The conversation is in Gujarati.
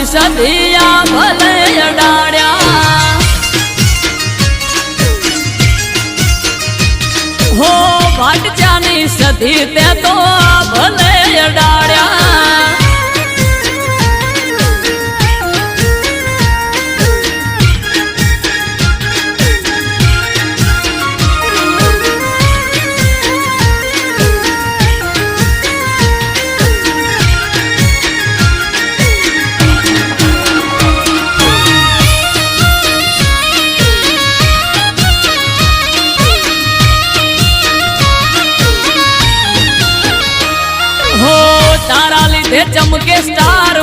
સધિયા ભલે અડાડ્યા હો ભાટજાની સધી તે તો ભલે અડાડ્યા તારા લીધે ચમકે સ્ટાર